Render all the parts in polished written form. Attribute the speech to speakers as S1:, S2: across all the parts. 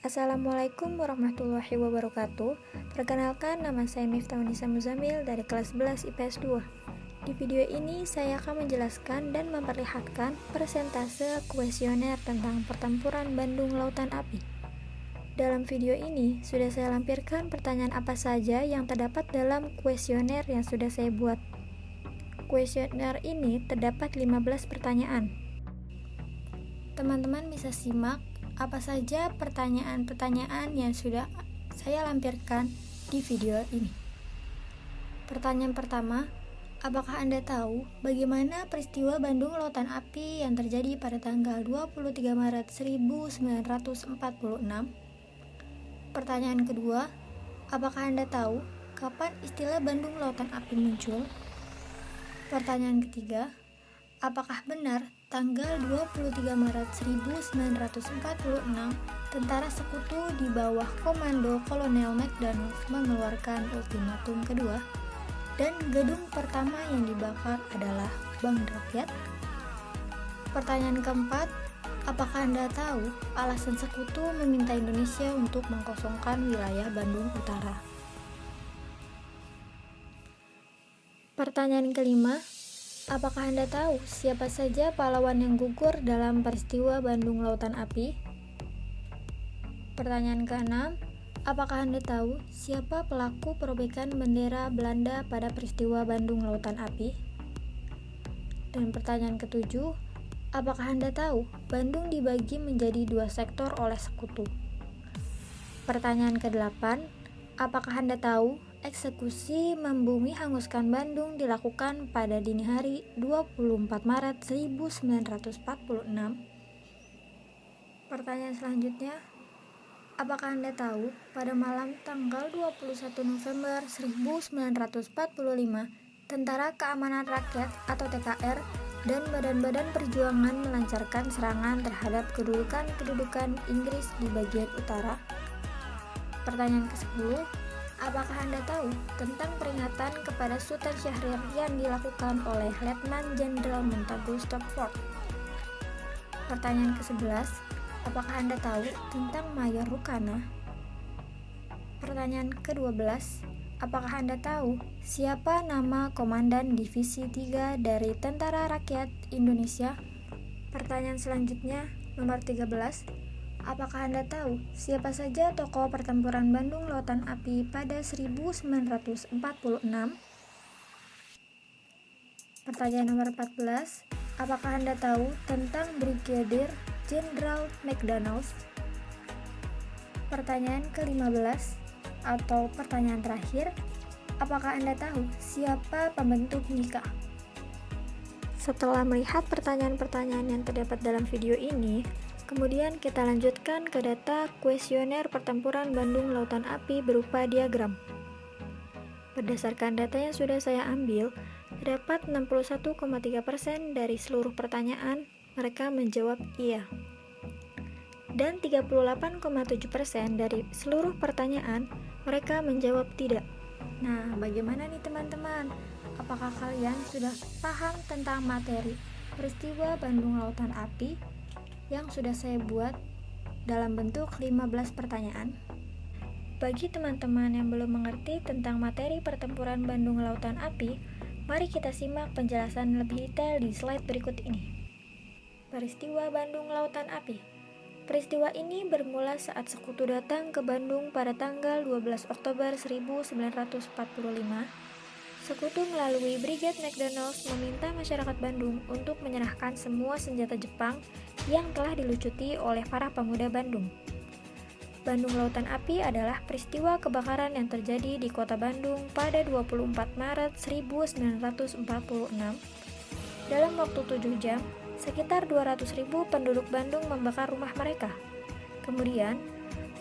S1: Assalamualaikum warahmatullahi wabarakatuh. Perkenalkan, nama saya Miftahunisa Muzamil dari kelas 11 IPS 2. Di video ini saya akan menjelaskan dan memperlihatkan persentase kuesioner tentang pertempuran Bandung Lautan Api. Dalam video ini sudah saya lampirkan pertanyaan apa saja yang terdapat dalam kuesioner yang sudah saya buat. Kuesioner ini terdapat 15 pertanyaan. Teman-teman bisa simak apa saja pertanyaan-pertanyaan yang sudah saya lampirkan di video ini. Pertanyaan pertama, apakah Anda tahu bagaimana peristiwa Bandung Lautan Api yang terjadi pada tanggal 23 Maret 1946? Pertanyaan kedua, apakah Anda tahu kapan istilah Bandung Lautan Api muncul? Pertanyaan ketiga, apakah benar tanggal 23 Maret 1946 tentara sekutu di bawah komando Kolonel McDonald mengeluarkan ultimatum kedua dan gedung pertama yang dibakar adalah Bank Rakyat? Pertanyaan keempat, apakah Anda tahu alasan sekutu meminta Indonesia untuk mengkosongkan wilayah Bandung Utara? Pertanyaan kelima, apakah Anda tahu siapa saja pahlawan yang gugur dalam peristiwa Bandung Lautan Api? Pertanyaan keenam, apakah Anda tahu siapa pelaku perobekan bendera Belanda pada peristiwa Bandung Lautan Api? Dan pertanyaan ketujuh, apakah Anda tahu Bandung dibagi menjadi dua sektor oleh sekutu? Pertanyaan kedelapan, apakah Anda tahu eksekusi membumi hanguskan Bandung dilakukan pada dini hari 24 Maret 1946. Pertanyaan selanjutnya, apakah Anda tahu pada malam tanggal 21 November 1945, Tentara Keamanan Rakyat atau TKR dan badan-badan perjuangan melancarkan serangan terhadap kedudukan Inggris di bagian utara? Pertanyaan ke-10, apakah Anda tahu tentang peringatan kepada Sultan Syahrir yang dilakukan oleh Letnan Jenderal Montagu Stopford? Pertanyaan ke-11, apakah Anda tahu tentang Mayor Rukana? Pertanyaan ke-12, apakah Anda tahu siapa nama Komandan Divisi 3 dari Tentara Rakyat Indonesia? Pertanyaan selanjutnya, nomor 13, apakah Anda tahu siapa saja tokoh pertempuran Bandung Lautan Api pada 1946? Pertanyaan nomor 14, apakah Anda tahu tentang Brigadir Jenderal McDonald? Pertanyaan ke-15 atau pertanyaan terakhir, apakah Anda tahu siapa pembentuk NIKA? Setelah melihat pertanyaan-pertanyaan yang terdapat dalam video ini, kemudian kita lanjutkan ke data kuesioner pertempuran Bandung Lautan Api berupa diagram. Berdasarkan data yang sudah saya ambil, terdapat 61,3% dari seluruh pertanyaan mereka menjawab iya. Dan 38,7% dari seluruh pertanyaan mereka menjawab tidak. Nah, bagaimana nih teman-teman? Apakah kalian sudah paham tentang materi peristiwa Bandung Lautan Api yang sudah saya buat dalam bentuk 15 pertanyaan? Bagi teman-teman yang belum mengerti tentang materi pertempuran Bandung Lautan Api, mari kita simak penjelasan lebih detail di slide berikut ini. Peristiwa Bandung Lautan Api. Peristiwa ini bermula saat sekutu datang ke Bandung pada tanggal 12 Oktober 1945. Sekutu melalui Brigade McDonald meminta masyarakat Bandung untuk menyerahkan semua senjata Jepang yang telah dilucuti oleh para pemuda Bandung. Bandung Lautan Api adalah peristiwa kebakaran yang terjadi di kota Bandung pada 24 Maret 1946. Dalam waktu 7 jam, sekitar 200.000 penduduk Bandung membakar rumah mereka. Kemudian,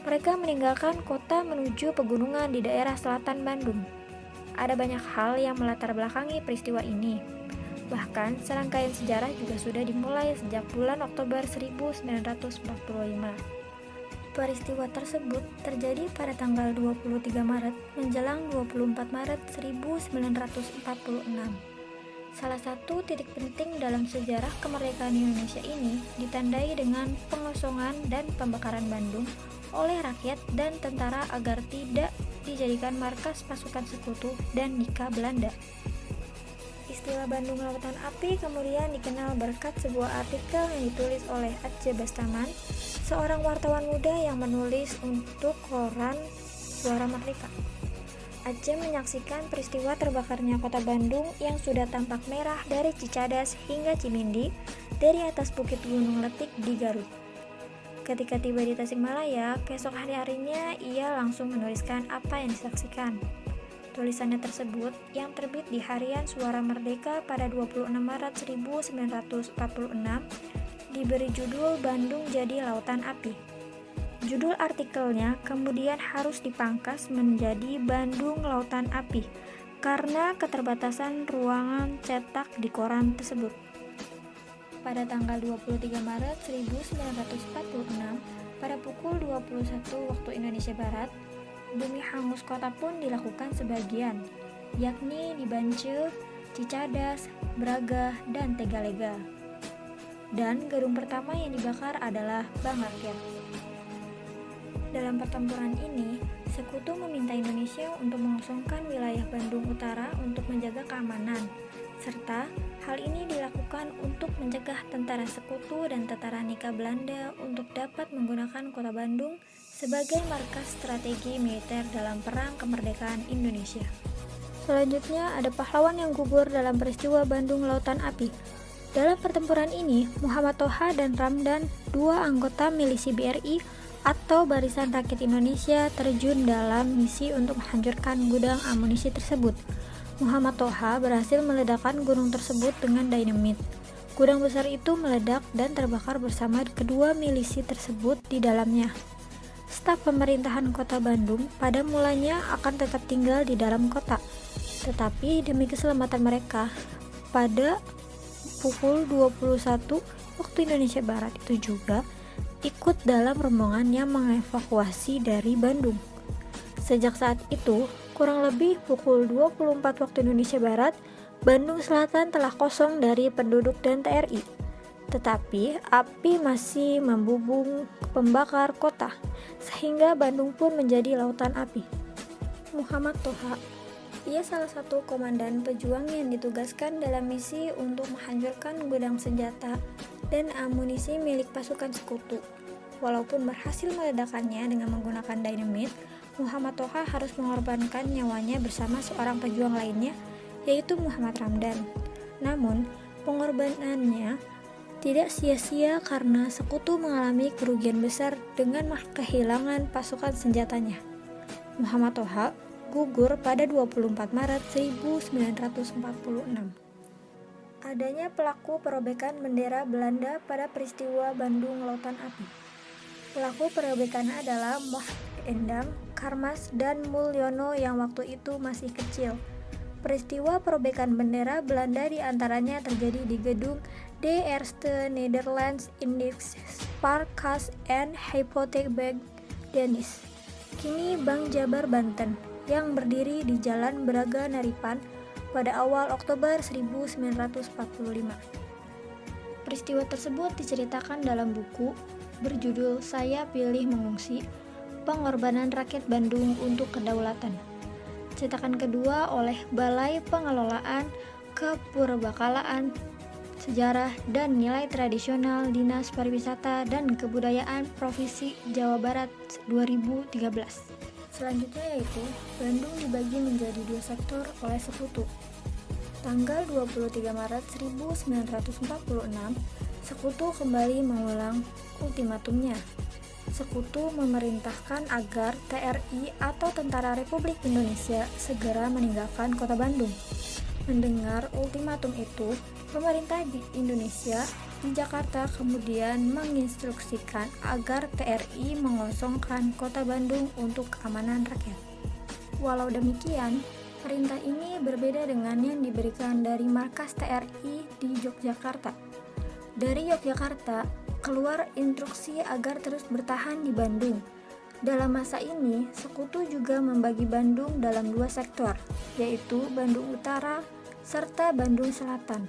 S1: mereka meninggalkan kota menuju pegunungan di daerah selatan Bandung. Ada banyak hal yang melatar belakangi peristiwa ini. Bahkan, serangkaian sejarah juga sudah dimulai sejak bulan Oktober 1945. Peristiwa tersebut terjadi pada tanggal 23 Maret menjelang 24 Maret 1946. Salah satu titik penting dalam sejarah kemerdekaan Indonesia ini ditandai dengan pengosongan dan pembakaran Bandung oleh rakyat dan tentara agar tidak dijadikan markas pasukan sekutu dan Nika Belanda. Istilah Bandung Lautan Api kemudian dikenal berkat sebuah artikel yang ditulis oleh Atje Bastaman, seorang wartawan muda yang menulis untuk koran Suara Merdeka. Atje menyaksikan peristiwa terbakarnya kota Bandung yang sudah tampak merah dari Cicadas hingga Cimindi dari atas bukit Gunung Letik di Garut. Ketika tiba di Tasikmalaya, keesok hari-harinya ia langsung menuliskan apa yang disaksikan. Tulisannya tersebut yang terbit di Harian Suara Merdeka pada 26 Maret 1946 diberi judul Bandung Jadi Lautan Api. Judul artikelnya kemudian harus dipangkas menjadi Bandung Lautan Api karena keterbatasan ruangan cetak di koran tersebut. Pada tanggal 23 Maret 1946, pada pukul 21 waktu Indonesia Barat, bumi hangus kota pun dilakukan sebagian, yakni di Bance, Cicadas, Braga, dan Tegalega. Dan gedung pertama yang dibakar adalah Bank Rakyat. Dalam pertempuran ini, Sekutu meminta Indonesia untuk mengosongkan wilayah Bandung Utara untuk menjaga keamanan, serta hal ini dilakukan untuk mencegah tentara Sekutu dan tentara Nika Belanda untuk dapat menggunakan kota Bandung sebagai markas strategi militer dalam perang kemerdekaan Indonesia. Selanjutnya ada pahlawan yang gugur dalam peristiwa Bandung Lautan Api. Dalam pertempuran ini, Muhammad Toha dan Ramdan, dua anggota milisi BRI atau Barisan Rakyat Indonesia, terjun dalam misi untuk menghancurkan gudang amunisi tersebut. Muhammad Toha berhasil meledakkan gunung tersebut dengan dinamit. Gudang besar itu meledak dan terbakar bersama kedua milisi tersebut di dalamnya. Staf pemerintahan kota Bandung pada mulanya akan tetap tinggal di dalam kota, tetapi demi keselamatan mereka, pada pukul 21 waktu Indonesia Barat itu juga ikut dalam rombongan yang mengevakuasi dari Bandung. Sejak saat itu, kurang lebih pukul 24 waktu Indonesia Barat, Bandung Selatan telah kosong dari penduduk dan TRI. Tetapi api masih membubung pembakar kota, sehingga Bandung pun menjadi lautan api. Muhammad Toha, ia salah satu komandan pejuang yang ditugaskan dalam misi untuk menghancurkan gudang senjata dan amunisi milik pasukan Sekutu. Walaupun berhasil meledakannya dengan menggunakan dinamit, Muhammad Toha harus mengorbankan nyawanya bersama seorang pejuang lainnya, yaitu Muhammad Ramdan. Namun, pengorbanannya tidak sia-sia karena Sekutu mengalami kerugian besar dengan kehilangan pasukan senjatanya. Muhammad Toha gugur pada 24 Maret 1946. Adanya pelaku perobekan bendera Belanda pada peristiwa Bandung Lautan Api. Pelaku perobekan adalah Moh Endam, Karmas, dan Mulyono yang waktu itu masih kecil. Peristiwa perobekan bendera Belanda diantaranya terjadi di gedung De Eerste Nederlands Index Sparkas en Hypotheekbank Denis, kini Bank Jabar Banten, yang berdiri di Jalan Braga Naripan pada awal Oktober 1945. Peristiwa tersebut diceritakan dalam buku berjudul Saya Pilih Mengungsi, Pengorbanan Rakyat Bandung untuk Kedaulatan. Cetakan kedua oleh Balai Pengelolaan Kepurbakalaan Sejarah dan Nilai Tradisional Dinas Pariwisata dan Kebudayaan Provinsi Jawa Barat 2013. Selanjutnya yaitu Bandung dibagi menjadi dua sektor oleh Sekutu. Tanggal 23 Maret 1946, Sekutu kembali mengulang ultimatumnya. Sekutu memerintahkan agar TRI atau Tentara Republik Indonesia segera meninggalkan kota Bandung. Mendengar ultimatum itu, pemerintah di Indonesia di Jakarta kemudian menginstruksikan agar TRI mengosongkan kota Bandung untuk keamanan rakyat. Walau demikian, perintah ini berbeda dengan yang diberikan dari markas TRI di Yogyakarta. Dari Yogyakarta, keluar instruksi agar terus bertahan di Bandung. Dalam masa ini, Sekutu juga membagi Bandung dalam dua sektor, yaitu Bandung Utara serta Bandung Selatan.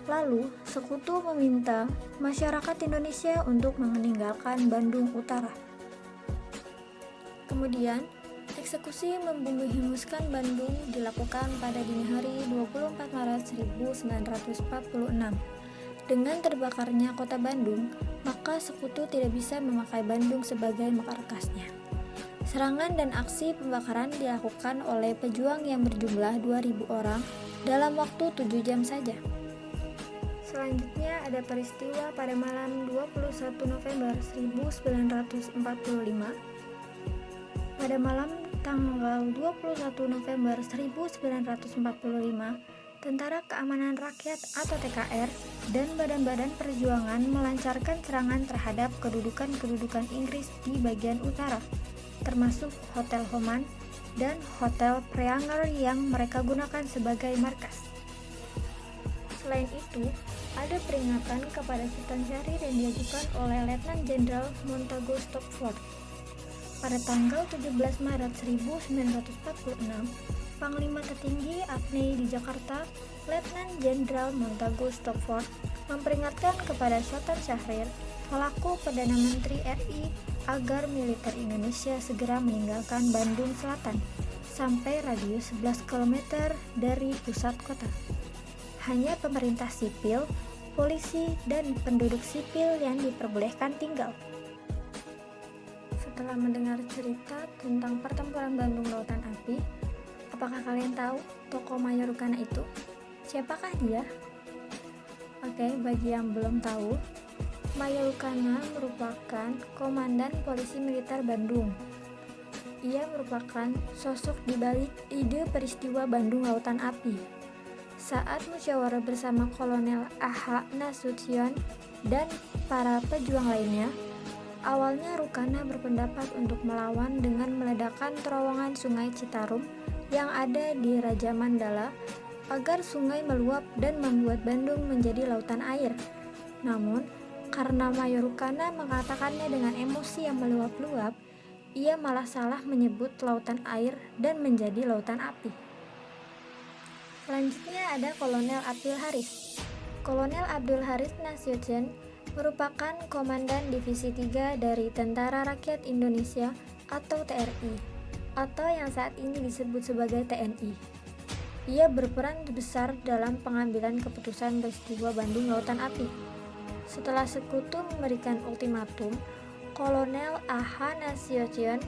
S1: Lalu, Sekutu meminta masyarakat Indonesia untuk meninggalkan Bandung Utara. Kemudian, eksekusi membunuh-hanguskan Bandung dilakukan pada dini hari 24 Maret 1946. Dengan terbakarnya kota Bandung, maka sekutu tidak bisa memakai Bandung sebagai markasnya. Serangan dan aksi pembakaran dilakukan oleh pejuang yang berjumlah 2.000 orang dalam waktu 7 jam saja. Selanjutnya ada peristiwa pada malam 21 November 1945. Pada malam tanggal 21 November 1945, Tentara Keamanan Rakyat atau TKR dan badan-badan perjuangan melancarkan serangan terhadap kedudukan-kedudukan Inggris di bagian utara, termasuk Hotel Homan dan Hotel Preanger yang mereka gunakan sebagai markas. Selain itu, ada peringatan kepada Sultan Syahrir yang diajukan oleh Letnan Jenderal Montagu Stopford. Pada tanggal 17 Maret 1946, Panglima tertinggi AFNI di Jakarta, Letnan Jenderal Montagu Stopford, memperingatkan kepada Sultan Syahrir, selaku Perdana Menteri RI, agar militer Indonesia segera meninggalkan Bandung Selatan sampai radius 11 km dari pusat kota. Hanya pemerintah sipil, polisi, dan penduduk sipil yang diperbolehkan tinggal. Setelah mendengar cerita tentang pertempuran Bandung Lautan Api, apakah kalian tahu tokoh Mayor Rukana itu? Siapakah dia? Oke, bagi yang belum tahu, Mayor Rukana merupakan komandan polisi militer Bandung. Ia merupakan sosok di balik ide peristiwa Bandung Lautan Api. Saat musyawarah bersama Kolonel A.H. Nasution dan para pejuang lainnya, awalnya Rukana berpendapat untuk melawan dengan meledakkan terowongan Sungai Citarum yang ada di Raja Mandala agar sungai meluap dan membuat Bandung menjadi lautan air. Namun, karena Mayor Rukana mengatakannya dengan emosi yang meluap-luap, ia malah salah menyebut lautan air dan menjadi lautan api. Selanjutnya ada Kolonel Abdul Haris. Kolonel Abdul Haris Nasution merupakan komandan Divisi 3 dari Tentara Rakyat Indonesia atau TRI, atau yang saat ini disebut sebagai TNI. Ia berperan besar dalam pengambilan keputusan peristiwa Bandung Lautan Api. Setelah sekutu memberikan ultimatum, Kolonel A.H. Nasution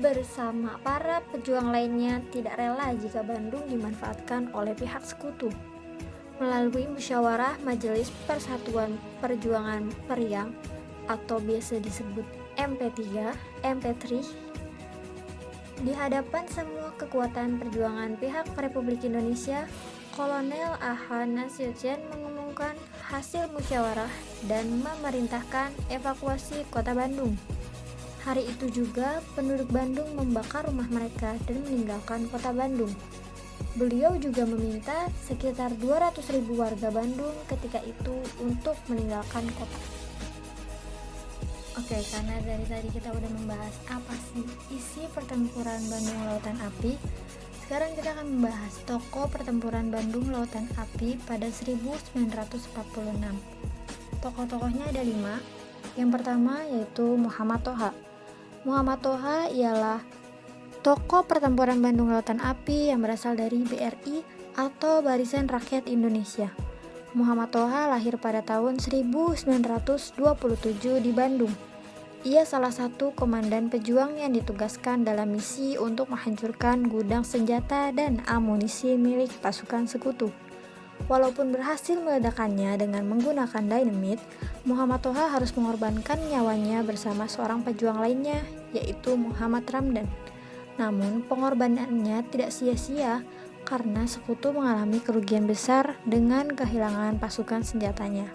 S1: bersama para pejuang lainnya tidak rela jika Bandung dimanfaatkan oleh pihak sekutu. Melalui musyawarah Majelis Persatuan Perjuangan Periang atau biasa disebut MP3, di hadapan semua kekuatan perjuangan pihak Republik Indonesia, Kolonel A.H. Nasution mengumumkan hasil musyawarah dan memerintahkan evakuasi kota Bandung. Hari itu juga penduduk Bandung membakar rumah mereka dan meninggalkan kota Bandung. Beliau juga meminta sekitar 200.000 warga Bandung ketika itu untuk meninggalkan kota. Oke, karena dari tadi kita udah membahas apa sih isi pertempuran Bandung Lautan Api, sekarang kita akan membahas tokoh pertempuran Bandung Lautan Api pada 1946. Tokoh-tokohnya ada 5. Yang pertama yaitu Muhammad Toha. Muhammad Toha ialah tokoh pertempuran Bandung Lautan Api yang berasal dari BRI atau Barisan Rakyat Indonesia. Muhammad Toha lahir pada tahun 1927 di Bandung. Ia salah satu komandan pejuang yang ditugaskan dalam misi untuk menghancurkan gudang senjata dan amunisi milik pasukan sekutu. Walaupun berhasil meledakannya dengan menggunakan dinamit, Muhammad Toha harus mengorbankan nyawanya bersama seorang pejuang lainnya, yaitu Muhammad Ramdan. Namun, pengorbanannya tidak sia-sia karena sekutu mengalami kerugian besar dengan kehilangan pasukan senjatanya.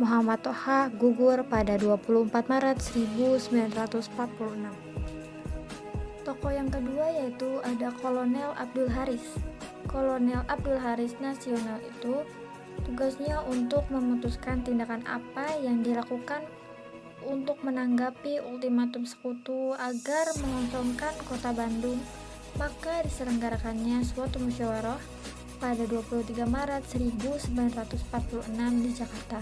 S1: Muhammad Toha gugur pada 24 Maret 1946. Tokoh yang kedua yaitu ada Kolonel Abdul Haris. Kolonel Abdul Haris Nasional itu tugasnya untuk memutuskan tindakan apa yang dilakukan untuk menanggapi ultimatum sekutu agar mengosongkan kota Bandung. Maka diselenggarakannya suatu musyawarah pada 23 Maret 1946 di Jakarta.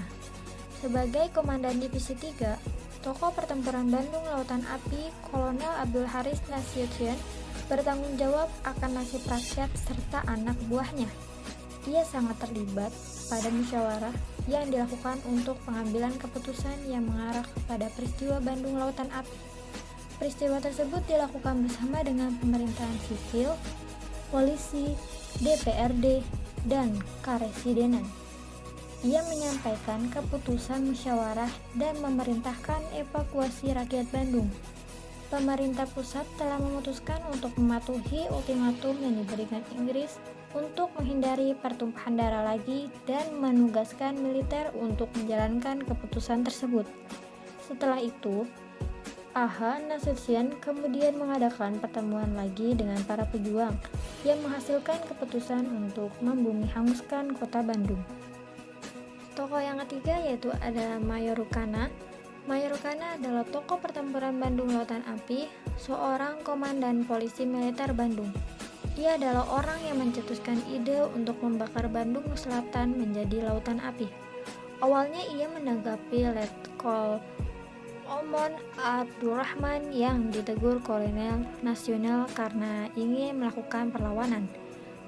S1: Sebagai komandan Divisi 3, Tokoh pertempuran Bandung Lautan Api, Kolonel Abdul Haris Nasution, bertanggung jawab akan nasib rakyat serta anak buahnya. Ia sangat terlibat pada musyawarah yang dilakukan untuk pengambilan keputusan yang mengarah kepada peristiwa Bandung Lautan Api. Peristiwa tersebut dilakukan bersama dengan pemerintahan sipil, polisi, DPRD, dan Karesidenan. Ia menyampaikan keputusan musyawarah dan memerintahkan evakuasi rakyat Bandung. Pemerintah pusat telah memutuskan untuk mematuhi ultimatum yang diberikan Inggris untuk menghindari pertumpahan darah lagi dan menugaskan militer untuk menjalankan keputusan tersebut. Setelah itu, A.H. Nasution kemudian mengadakan pertemuan lagi dengan para pejuang yang menghasilkan keputusan untuk membumi hanguskan kota Bandung. Tokoh yang ketiga yaitu adalah Mayor Rukana. Mayor Rukana adalah tokoh pertempuran Bandung Lautan Api, seorang komandan polisi militer Bandung. Ia adalah orang yang mencetuskan ide untuk membakar Bandung Selatan menjadi lautan api. Awalnya ia menanggapi Letkol Omon Abdurrahman yang ditegur Kolonel Nasional karena ingin melakukan perlawanan.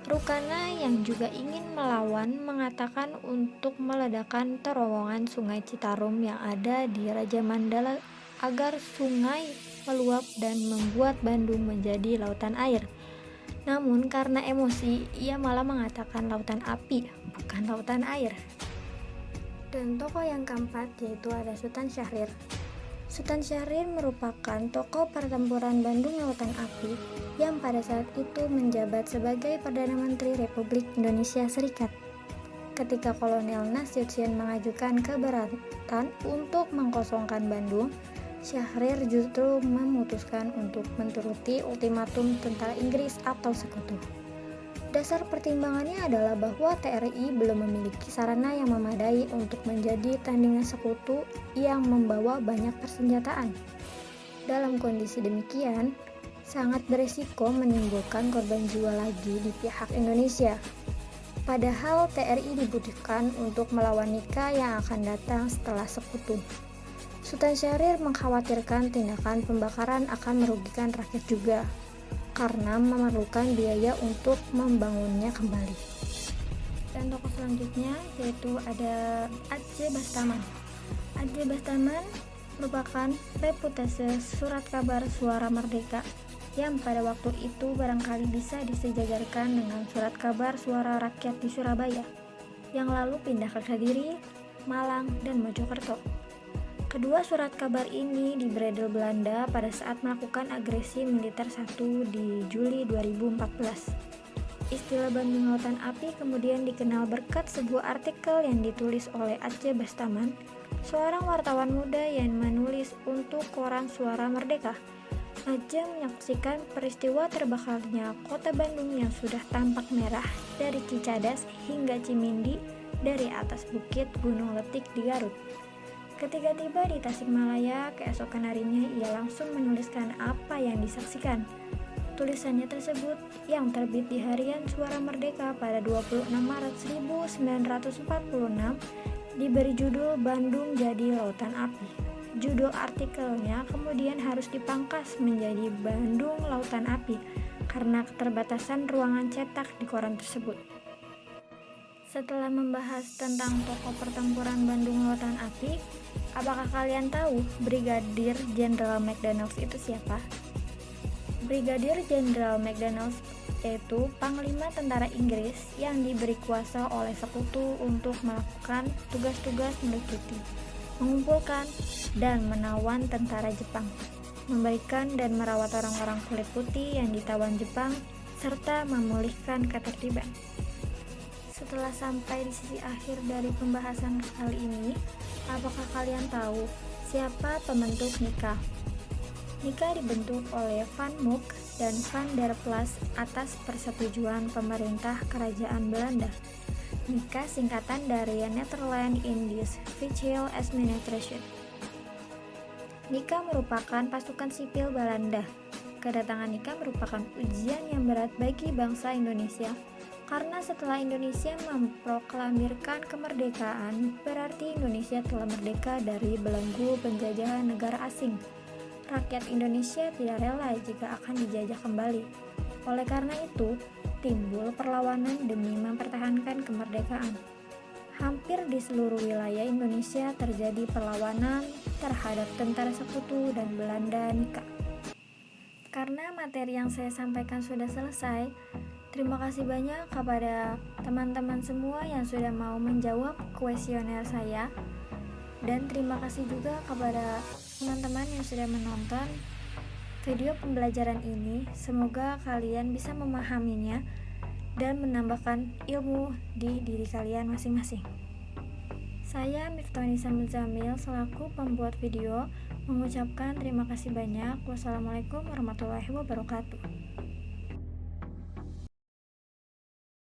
S1: Rukana yang juga ingin melawan mengatakan untuk meledakkan terowongan Sungai Citarum yang ada di Raja Mandala agar sungai meluap dan membuat Bandung menjadi lautan air. Namun karena emosi, ia malah mengatakan lautan api, bukan lautan air. Dan tokoh yang keempat yaitu ada Sultan Syahrir. Sultan Syahrir merupakan tokoh pertempuran Bandung Lautan Api yang pada saat itu menjabat sebagai Perdana Menteri Republik Indonesia Serikat. Ketika Kolonel Nasution mengajukan keberatan untuk mengkosongkan Bandung, Syahrir justru memutuskan untuk menuruti ultimatum tentara Inggris atau sekutu. Dasar pertimbangannya adalah bahwa TRI belum memiliki sarana yang memadai untuk menjadi tandingan sekutu yang membawa banyak persenjataan. Dalam kondisi demikian, sangat beresiko menimbulkan korban jiwa lagi di pihak Indonesia. Padahal TRI dibutuhkan untuk melawan Nika yang akan datang setelah sekutu. Sultan Syahrir mengkhawatirkan tindakan pembakaran akan merugikan rakyat juga, karena memerlukan biaya untuk membangunnya kembali. Dan tokoh selanjutnya yaitu ada Aceh Bastaman. Aceh Bastaman merupakan reputase surat kabar Suara Merdeka yang pada waktu itu barangkali bisa disejajarkan dengan surat kabar Suara Rakyat di Surabaya yang lalu pindah ke Kediri, Malang, dan Mojokerto. Kedua surat kabar ini dibredel Belanda pada saat melakukan agresi militer 1 di Juli 2014. Istilah Bandung Lautan Api kemudian dikenal berkat sebuah artikel yang ditulis oleh Aceh Bastaman, seorang wartawan muda yang menulis untuk koran Suara Merdeka. Aceh menyaksikan peristiwa terbakarnya kota Bandung yang sudah tampak merah dari Cicadas hingga Cimindi dari atas bukit Gunung Letik di Garut. Ketika tiba di Tasikmalaya, keesokan harinya ia langsung menuliskan apa yang disaksikan. Tulisannya tersebut yang terbit di harian Suara Merdeka pada 26 Maret 1946 diberi judul Bandung Jadi Lautan Api. Judul artikelnya kemudian harus dipangkas menjadi Bandung Lautan Api karena keterbatasan ruangan cetak di koran tersebut. Setelah membahas tentang tokoh pertempuran Bandung Lautan Api, apakah kalian tahu Brigadir Jenderal McDonald itu siapa? Brigadir Jenderal McDonald yaitu Panglima Tentara Inggris yang diberi kuasa oleh sekutu untuk melakukan tugas-tugas meliputi mengumpulkan dan menawan tentara Jepang, memberikan dan merawat orang-orang kulit putih yang ditawan Jepang, serta memulihkan ketertiban. Setelah sampai di sisi akhir dari pembahasan kali ini, apakah kalian tahu siapa pembentuk Nika? Nika dibentuk oleh Van Mook dan Van der Plas atas persetujuan pemerintah Kerajaan Belanda. Nika singkatan dari Netherlands Indies Special Administration. Nika merupakan pasukan sipil Belanda. Kedatangan Nika merupakan ujian yang berat bagi bangsa Indonesia Karena setelah Indonesia memproklamirkan kemerdekaan, berarti Indonesia telah merdeka dari belenggu penjajahan negara asing. Rakyat Indonesia tidak rela jika akan dijajah kembali. Oleh karena itu, timbul perlawanan demi mempertahankan kemerdekaan. Hampir di seluruh wilayah Indonesia terjadi perlawanan terhadap tentara sekutu dan Belanda Nika. Karena materi yang saya sampaikan sudah selesai, terima kasih banyak kepada teman-teman semua yang sudah mau menjawab kuesioner saya. Dan terima kasih juga kepada teman-teman yang sudah menonton video pembelajaran ini. Semoga kalian bisa memahaminya dan menambahkan ilmu di diri kalian masing-masing. Saya Miftonisa Muzamil selaku pembuat video mengucapkan terima kasih banyak. Wassalamualaikum warahmatullahi wabarakatuh.